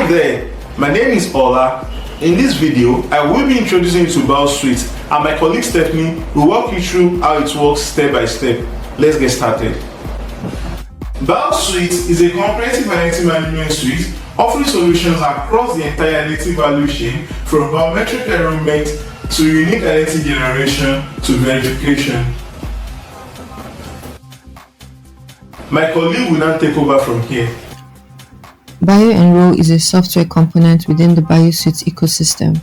Hi there, my name is Ola. In this video, I will be introducing you to Biosuite, and my colleague Stephanie will walk you through how it works step by step. Let's get started. Biosuite is a comprehensive identity management suite offering solutions across the entire identity value chain, from biometric enrollment to unique identity generation to verification. My colleague will now take over from here. Bioenrol is a software component within the Biosuite ecosystem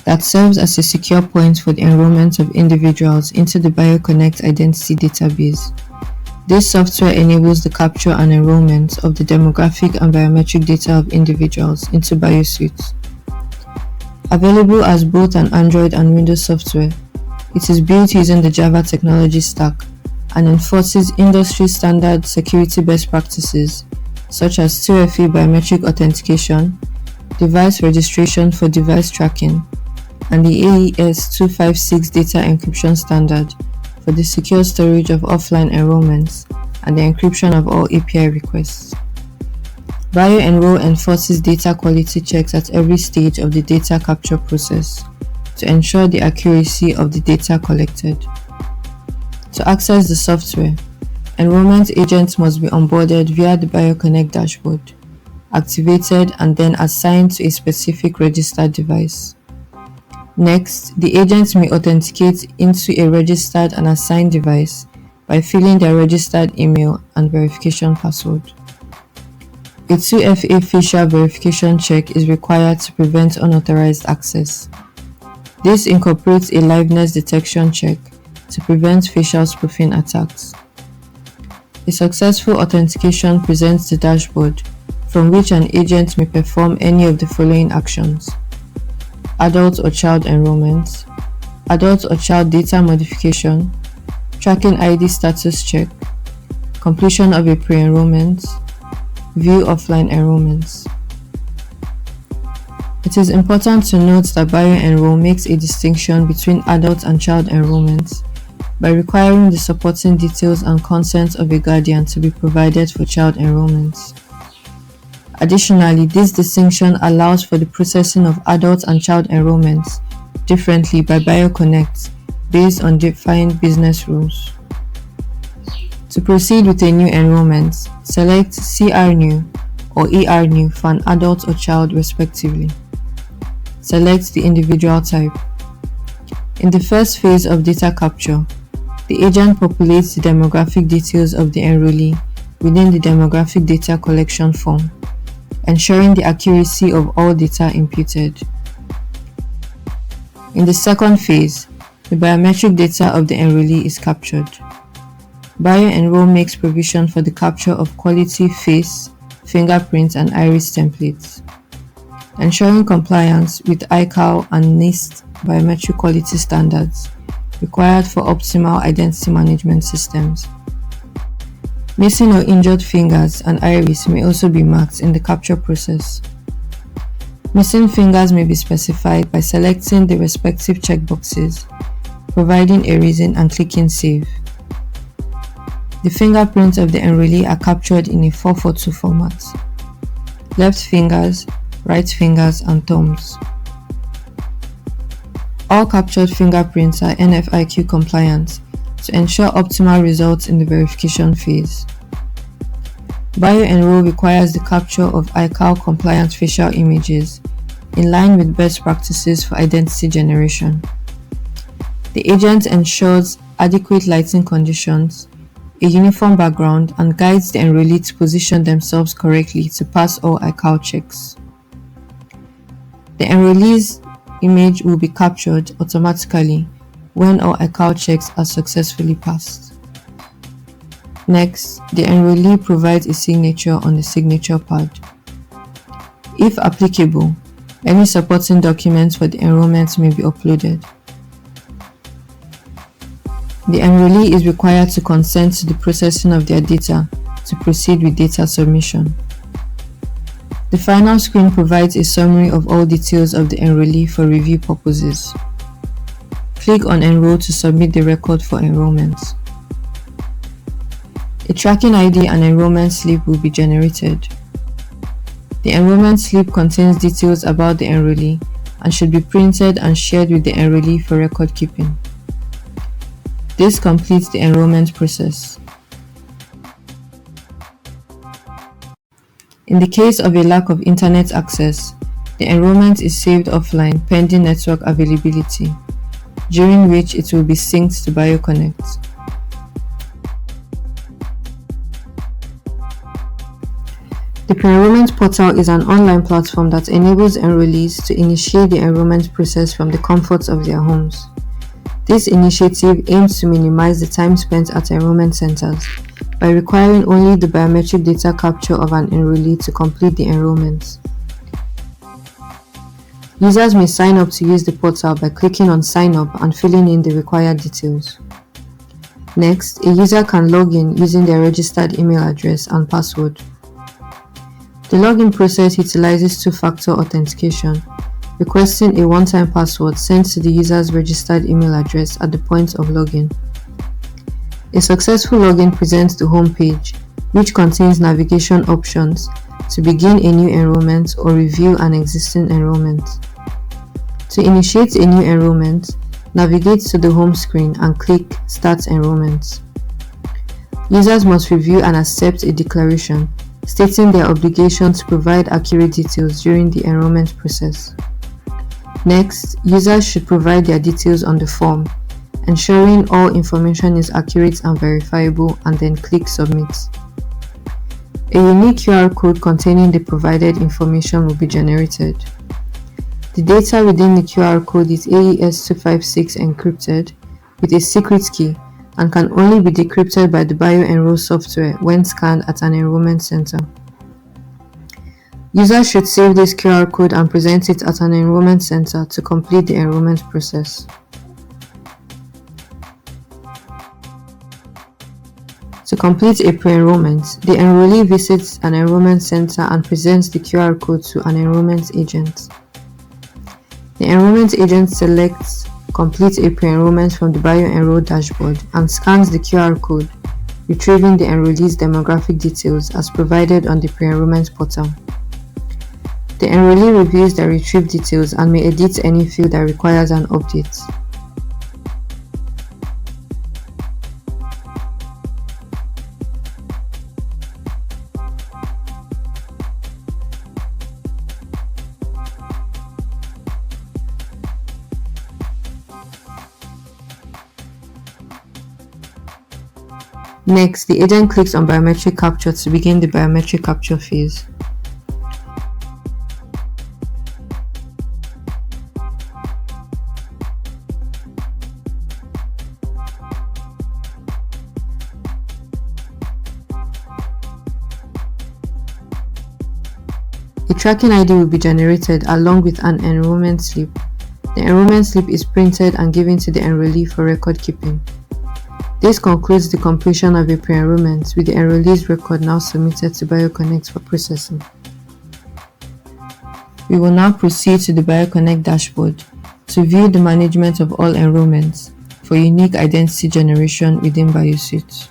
that serves as a secure point for the enrollment of individuals into the Bioconnect identity database. This software enables the capture and enrollment of the demographic and biometric data of individuals into Biosuite. Available as both an Android and Windows software, it is built using the Java technology stack and enforces industry-standard security best practices such as 2FA biometric authentication, device registration for device tracking, and the AES 256 data encryption standard for the secure storage of offline enrollments and the encryption of all API requests. Bioenrol enforces data quality checks at every stage of the data capture process to ensure the accuracy of the data collected. To access the software, enrollment agents must be onboarded via the Bioconnect dashboard, activated and then assigned to a specific registered device. Next, the agents may authenticate into a registered and assigned device by filling their registered email and verification password. A 2FA facial verification check is required to prevent unauthorized access. This incorporates a liveness detection check to prevent facial spoofing attacks. A successful authentication presents the dashboard from which an agent may perform any of the following actions: adult or child enrollment, adult or child data modification, tracking ID status check, completion of a pre-enrollment, view offline enrollments. It is important to note that Bioenrol makes a distinction between adult and child enrollments by requiring the supporting details and consent of a guardian to be provided for child enrollments. Additionally, this distinction allows for the processing of adult and child enrollments differently by Bioconnect based on defined business rules. To proceed with a new enrollment, select CR New or ER New for an adult or child respectively. Select the individual type. In the first phase of data capture, the agent populates the demographic details of the enrollee within the demographic data collection form, ensuring the accuracy of all data imputed. In the second phase, the biometric data of the enrollee is captured. Bioenrol makes provision for the capture of quality face, fingerprint, and iris templates, ensuring compliance with ICAO and NIST biometric quality standards required for optimal identity management systems. Missing or injured fingers and iris may also be marked in the capture process. Missing fingers may be specified by selecting the respective checkboxes, providing a reason and clicking Save. The fingerprints of the enrollee are captured in a 442 format. Left fingers, right fingers, and thumbs. All captured fingerprints are NFIQ compliant to ensure optimal results in the verification phase. Bioenrol requires the capture of ICAO compliant facial images in line with best practices for identity generation. The agent ensures adequate lighting conditions, a uniform background, and guides the enrollee to position themselves correctly to pass all ICAO checks. The enrollee's image will be captured automatically when all ICAO checks are successfully passed. Next, the enrollee provides a signature on the signature pad. If applicable, any supporting documents for the enrollment may be uploaded. The enrollee is required to consent to the processing of their data to proceed with data submission. The final screen provides a summary of all details of the enrollee for review purposes. Click on Enroll to submit the record for enrollment. A tracking ID and enrollment slip will be generated. The enrollment slip contains details about the enrollee and should be printed and shared with the enrollee for record keeping. This completes the enrollment process. In the case of a lack of internet access, the enrollment is saved offline pending network availability, during which it will be synced to Bioconnect. The Pre-enrolment Portal is an online platform that enables enrollees to initiate the enrollment process from the comforts of their homes. This initiative aims to minimize the time spent at enrollment centers by requiring only the biometric data capture of an enrollee to complete the enrollment. Users may sign up to use the portal by clicking on Sign Up and filling in the required details. Next, a user can log in using their registered email address and password. The login process utilizes two-factor authentication, requesting a one-time password sent to the user's registered email address at the point of login. A successful login presents the home page, which contains navigation options to begin a new enrollment or review an existing enrollment. To initiate a new enrollment, navigate to the home screen and click Start Enrollment. Users must review and accept a declaration stating their obligation to provide accurate details during the enrollment process. Next, users should provide their details on the form, ensuring all information is accurate and verifiable, and then click Submit. A unique QR code containing the provided information will be generated. The data within the QR code is AES 256 encrypted with a secret key and can only be decrypted by the Bioenrol software when scanned at an enrollment center. Users should save this QR code and present it at an enrollment center to complete the enrollment process. To complete a pre-enrollment, the enrollee visits an enrollment center and presents the QR code to an enrollment agent. The enrollment agent selects Complete a pre-enrollment from the Bioenrol dashboard and scans the QR code, retrieving the enrollee's demographic details as provided on the Pre-enrolment Portal. The enrollee reviews the retrieved details and may edit any field that requires an update. Next, the agent clicks on Biometric Capture to begin the biometric capture phase. A tracking ID will be generated along with an enrollment slip. The enrollment slip is printed and given to the enrollee for record keeping. This concludes the completion of a pre-enrollment, with the enrollee's record now submitted to Bioconnect for processing. We will now proceed to the Bioconnect dashboard to view the management of all enrollments for unique identity generation within Biosuite.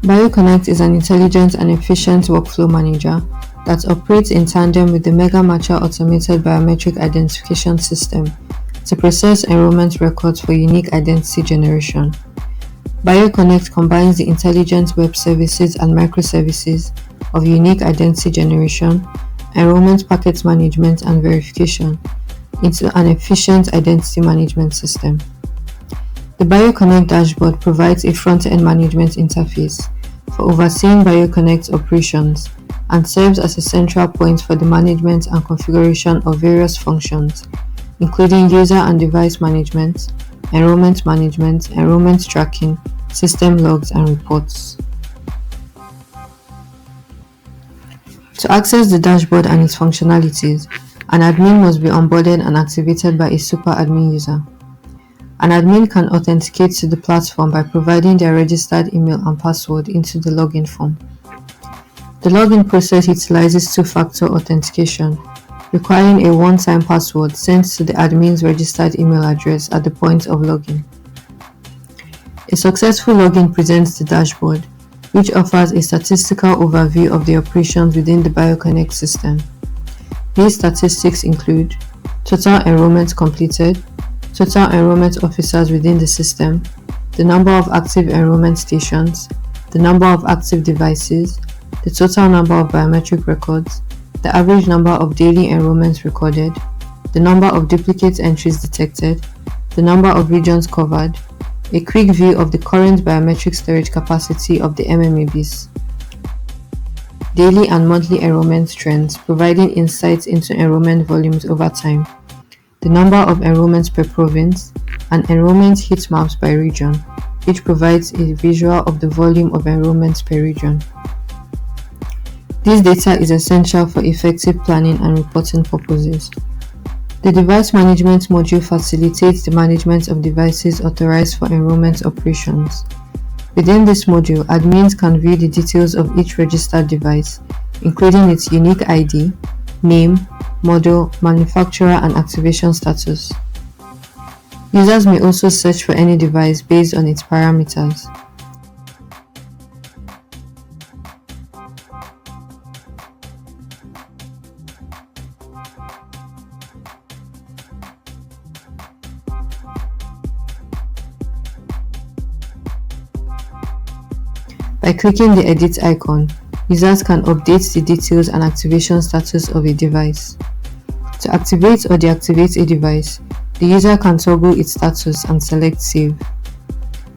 Bioconnect is an intelligent and efficient workflow manager that operates in tandem with the Mega Matcher automated biometric identification system to process enrollment records for unique identity generation. Bioconnect combines the intelligent web services and microservices of unique identity generation, enrollment packet management, and verification into an efficient identity management system. The Bioconnect dashboard provides a front-end management interface for overseeing Bioconnect operations and serves as a central point for the management and configuration of various functions, including user and device management, enrollment management, enrollment tracking, system logs, and reports. To access the dashboard and its functionalities, an admin must be onboarded and activated by a super admin user. An admin can authenticate to the platform by providing their registered email and password into the login form. The login process utilizes two-factor authentication, requiring a one-time password sent to the admin's registered email address at the point of login. A successful login presents the dashboard, which offers a statistical overview of the operations within the Bioconnect system. These statistics include total enrollments completed, total enrollment officers within the system, the number of active enrollment stations, the number of active devices, the total number of biometric records, the average number of daily enrollments recorded, the number of duplicate entries detected, the number of regions covered, a quick view of the current biometric storage capacity of the MMABIS, daily and monthly enrollment trends providing insights into enrollment volumes over time, the number of enrollments per province, and enrollment heat maps by region, which provides a visual of the volume of enrollments per region. This data is essential for effective planning and reporting purposes. The Device Management module facilitates the management of devices authorized for enrollment operations. Within this module, admins can view the details of each registered device, including its unique ID, name, model, manufacturer, and activation status. Users may also search for any device based on its parameters. By clicking the edit icon, users can update the details and activation status of a device. To activate or deactivate a device, the user can toggle its status and select Save.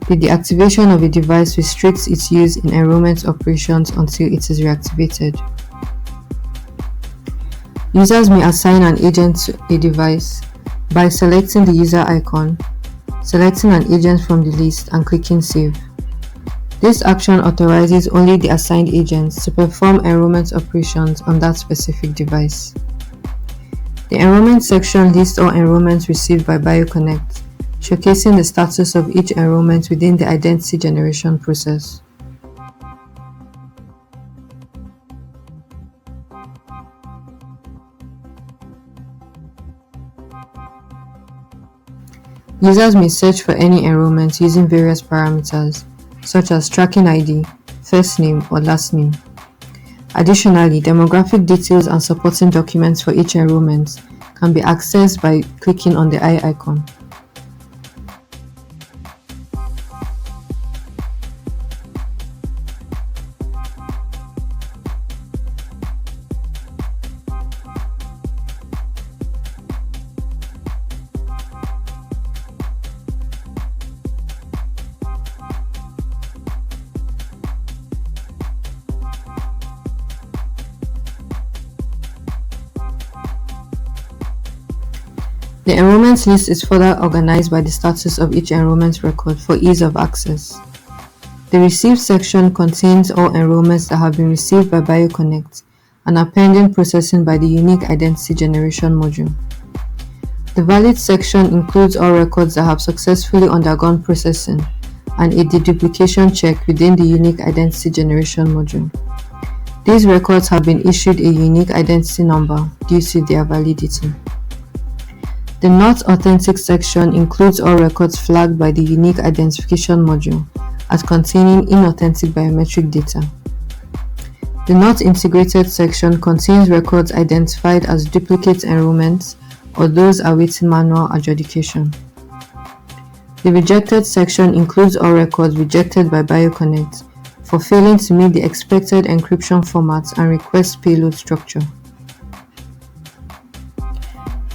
The deactivation of a device restricts its use in enrollment operations until it is reactivated. Users may assign an agent to a device by selecting the user icon, selecting an agent from the list, and clicking Save. This action authorizes only the assigned agents to perform enrollment operations on that specific device. The Enrollment section lists all enrollments received by Bioconnect, showcasing the status of each enrollment within the identity generation process. Users may search for any enrollment using various parameters, such as tracking ID, first name, or last name. Additionally, demographic details and supporting documents for each enrollment can be accessed by clicking on the eye icon. The enrollment list is further organized by the status of each enrollment record for ease of access. The Received section contains all enrollments that have been received by Bioconnect and are pending processing by the Unique Identity Generation module. The Valid section includes all records that have successfully undergone processing and a deduplication check within the Unique Identity Generation module. These records have been issued a unique identity number due to their validity. The Not Authentic section includes all records flagged by the Unique Identification module as containing inauthentic biometric data. The Not Integrated section contains records identified as duplicate enrollments or those awaiting manual adjudication. The Rejected section includes all records rejected by Bioconnect for failing to meet the expected encryption formats and request payload structure.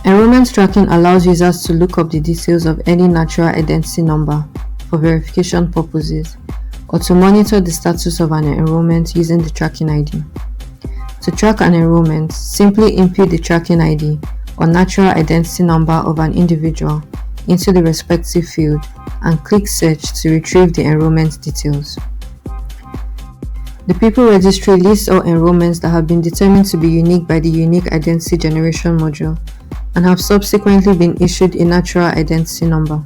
Enrolment Tracking allows users to look up the details of any natural identity number for verification purposes or to monitor the status of an enrollment using the tracking ID. To track an enrollment, simply input the tracking ID or natural identity number of an individual into the respective field and click Search to retrieve the enrollment details. The People Registry lists all enrollments that have been determined to be unique by the Unique Identity Generation module and have subsequently been issued a natural identity number.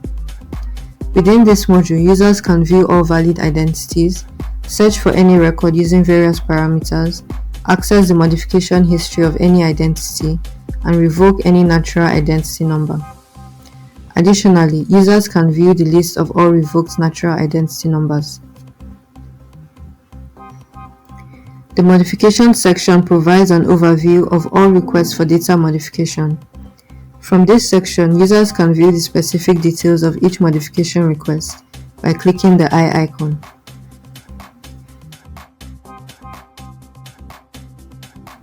Within this module, users can view all valid identities, search for any record using various parameters, access the modification history of any identity, and revoke any natural identity number. Additionally, users can view the list of all revoked natural identity numbers. The modification section provides an overview of all requests for data modification. From this section, users can view the specific details of each modification request by clicking the eye icon.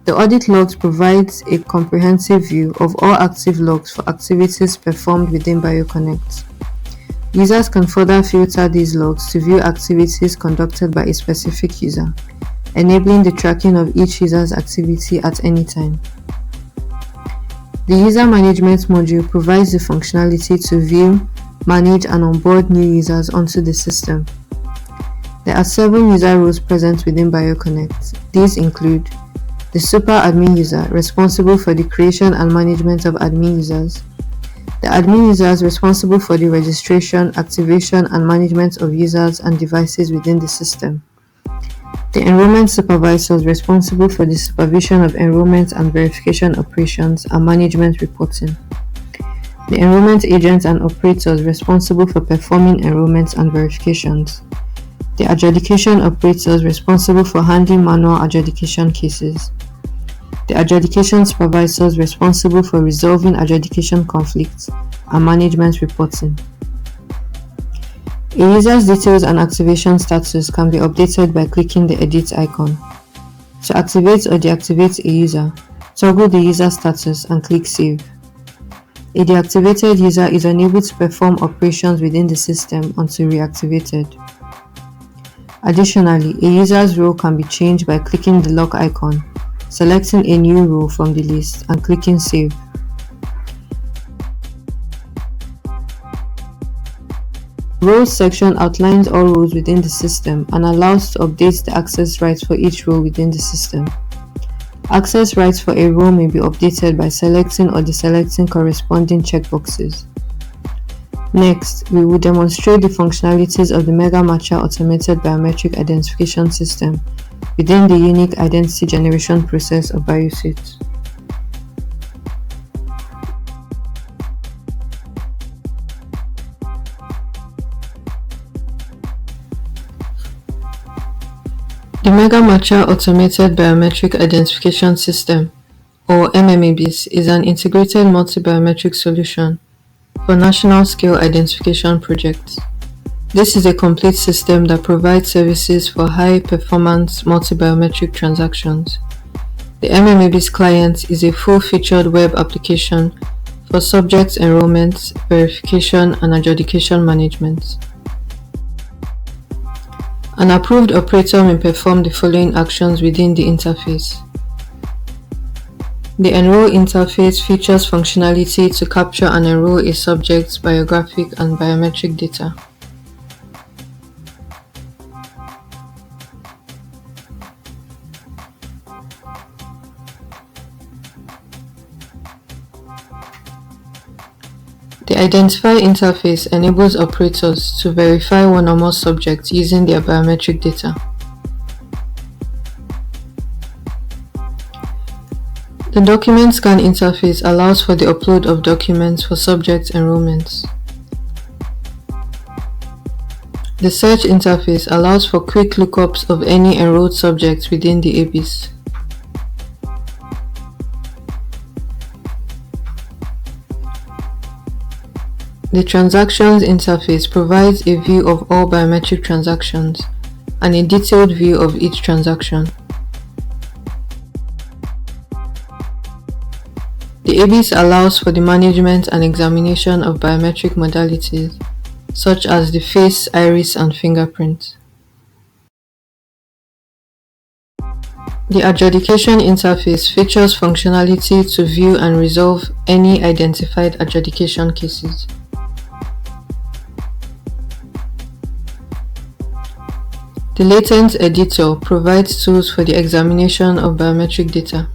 The Audit Logs provides a comprehensive view of all active logs for activities performed within Bioconnect. Users can further filter these logs to view activities conducted by a specific user, enabling the tracking of each user's activity at any time. The User Management module provides the functionality to view, manage, and onboard new users onto the system. There are 7 user roles present within Bioconnect. These include the Super Admin user, responsible for the creation and management of admin users. The admin users responsible for the registration, activation, and management of users and devices within the system. The enrollment supervisors responsible for the supervision of enrollment and verification operations and management reporting. The enrollment agents and operators responsible for performing enrollments and verifications. The adjudication operators responsible for handling manual adjudication cases. The adjudication supervisors responsible for resolving adjudication conflicts and management reporting. A user's details and activation status can be updated by clicking the edit icon. To activate or deactivate a user, toggle the user status and click Save. A deactivated user is unable to perform operations within the system until reactivated. Additionally, a user's role can be changed by clicking the lock icon, selecting a new role from the list, and clicking Save. Roles section outlines all roles within the system and allows to update the access rights for each role within the system. Access rights for a role may be updated by selecting or deselecting corresponding checkboxes. Next, we will demonstrate the functionalities of the Mega Matcher automated biometric identification system within the unique identity generation process of Biosuite. The Mega Matcher Automated Biometric Identification System, or MMABIS, is an integrated multi-biometric solution for national-scale identification projects. This is a complete system that provides services for high-performance multi-biometric transactions. The MMABIS client is a full-featured web application for subject enrollment, verification, and adjudication management. An approved operator may perform the following actions within the interface. The Enrol interface features functionality to capture and enroll a subject's biographic and biometric data. The Identify interface enables operators to verify one or more subjects using their biometric data. The Document Scan interface allows for the upload of documents for subject enrollments. The Search interface allows for quick lookups of any enrolled subjects within the ABIS. The Transactions interface provides a view of all biometric transactions and a detailed view of each transaction. The ABIS allows for the management and examination of biometric modalities, such as the face, iris, and fingerprint. The Adjudication interface features functionality to view and resolve any identified adjudication cases. The Latent editor provides tools for the examination of biometric data.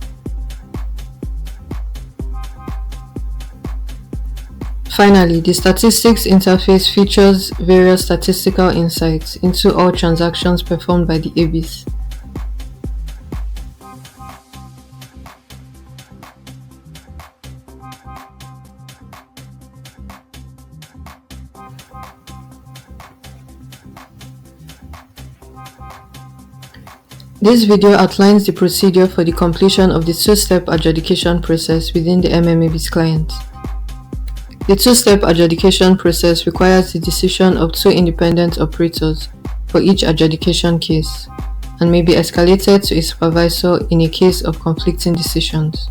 Finally, the Statistics interface features various statistical insights into all transactions performed by the ABIS. This video outlines the procedure for the completion of the two-step adjudication process within the MMABIS client. The two-step adjudication process requires the decision of two independent operators for each adjudication case and may be escalated to a supervisor in a case of conflicting decisions.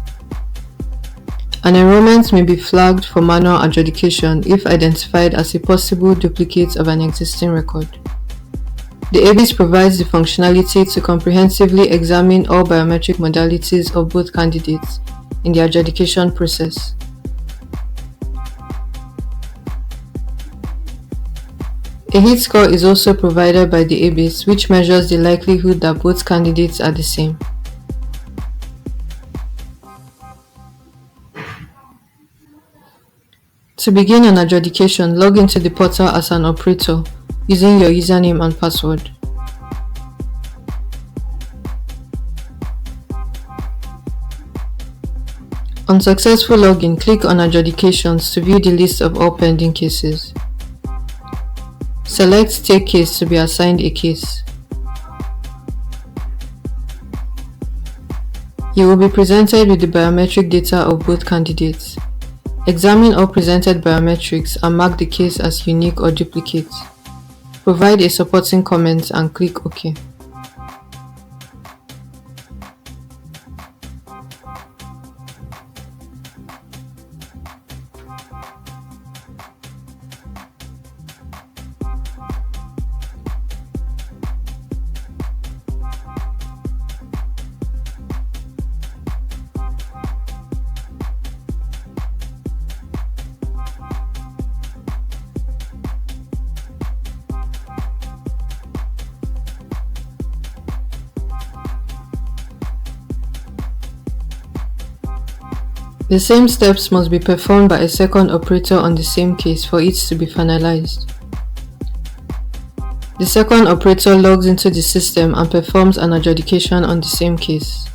An enrollment may be flagged for manual adjudication if identified as a possible duplicate of an existing record. The ABIS provides the functionality to comprehensively examine all biometric modalities of both candidates in the adjudication process. A hit score is also provided by the ABIS, which measures the likelihood that both candidates are the same. To begin an adjudication, log into the portal as an operator using your username and password. On successful login, click on Adjudications to view the list of all pending cases. Select Take Case to be assigned a case. You will be presented with the biometric data of both candidates. Examine all presented biometrics and mark the case as unique or duplicate. Provide a supporting comment and click OK. The same steps must be performed by a second operator on the same case for it to be finalized. The second operator logs into the system and performs an adjudication on the same case.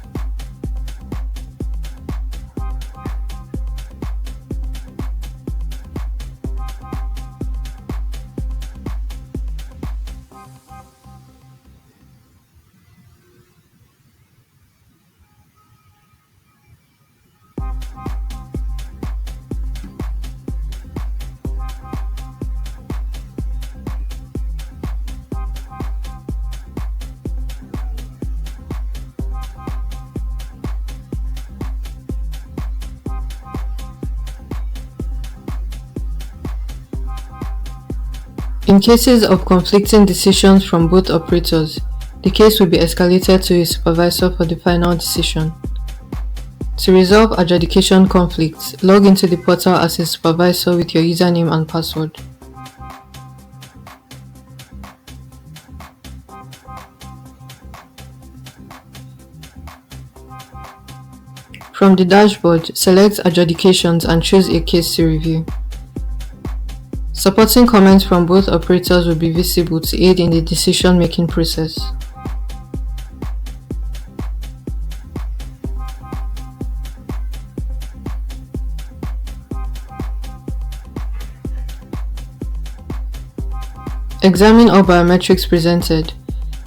In cases of conflicting decisions from both operators, the case will be escalated to a supervisor for the final decision. To resolve adjudication conflicts, log into the portal as a supervisor with your username and password. From the dashboard, select Adjudications and choose a case to review. Supporting comments from both operators will be visible to aid in the decision-making process. Examine all biometrics presented.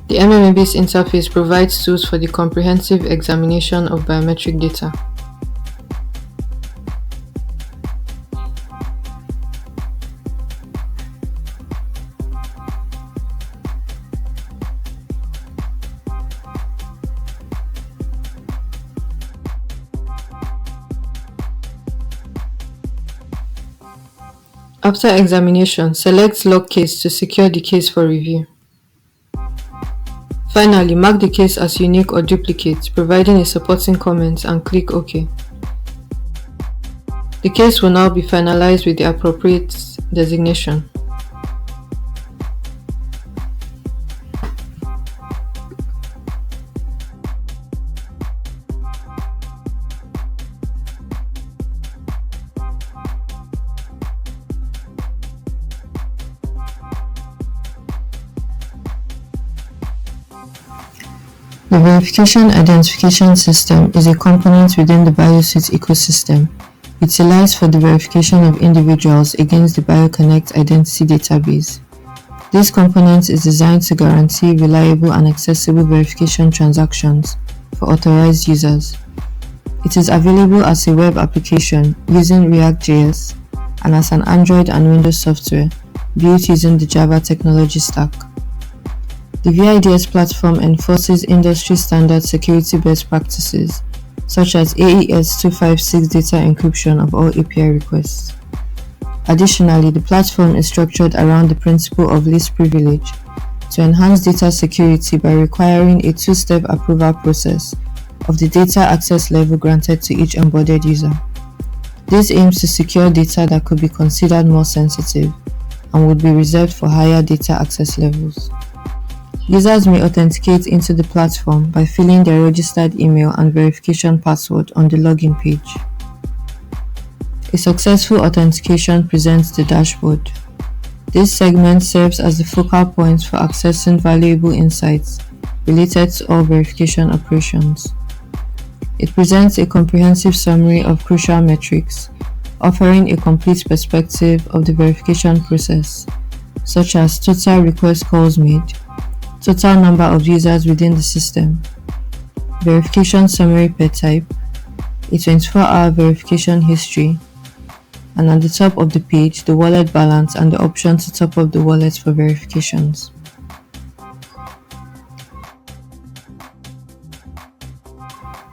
The MMABIS interface provides tools for the comprehensive examination of biometric data. After examination, select Log Case to secure the case for review. Finally, mark the case as unique or duplicate, providing a supporting comment, and click OK. The case will now be finalized with the appropriate designation. The Verification Identification System is a component within the Biosuite ecosystem, utilized for the verification of individuals against the Bioconnect identity database. This component is designed to guarantee reliable and accessible verification transactions for authorized users. It is available as a web application using React.js and as an Android and Windows software built using the Java technology stack. The V-IDS platform enforces industry-standard security best practices, such as AES 256 data encryption of all API requests. Additionally, the platform is structured around the principle of least privilege to enhance data security by requiring a two-step approval process of the data access level granted to each onboarded user. This aims to secure data that could be considered more sensitive and would be reserved for higher data access levels. Users may authenticate into the platform by filling their registered email and verification password on the login page. A successful authentication presents the dashboard. This segment serves as the focal point for accessing valuable insights related to all verification operations. It presents a comprehensive summary of crucial metrics, offering a complete perspective of the verification process, such as total request calls made, total number of users within the system, verification summary per type, a 24-hour verification history, and at the top of the page, the wallet balance and the option to top up the wallet for verifications.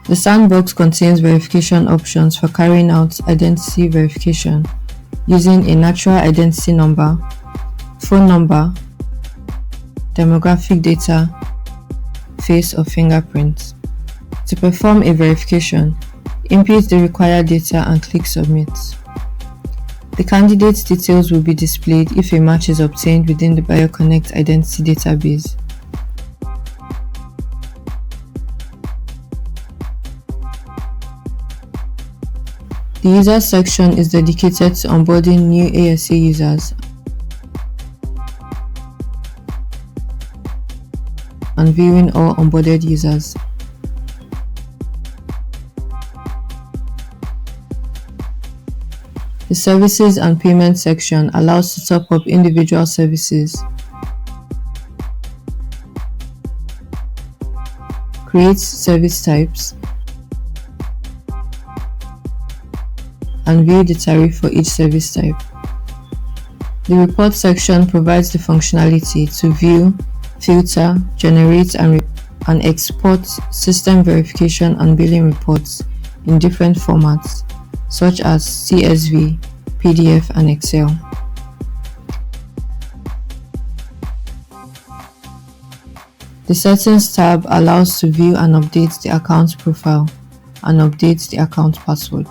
The sandbox contains verification options for carrying out identity verification using a natural identity number, phone number, demographic data, face or fingerprint. To perform a verification, input the required data and click Submit. The candidate's details will be displayed if a match is obtained within the Bioconnect identity database. The Users section is dedicated to onboarding new ASA users and viewing all onboarded users. The Services and Payment section allows to top up individual services, create service types, and view the tariff for each service type. The Report section provides the functionality to view, filter, generate, and export system verification and billing reports in different formats, such as CSV, PDF, and Excel. The Settings tab allows to view and update the account profile and update the account password.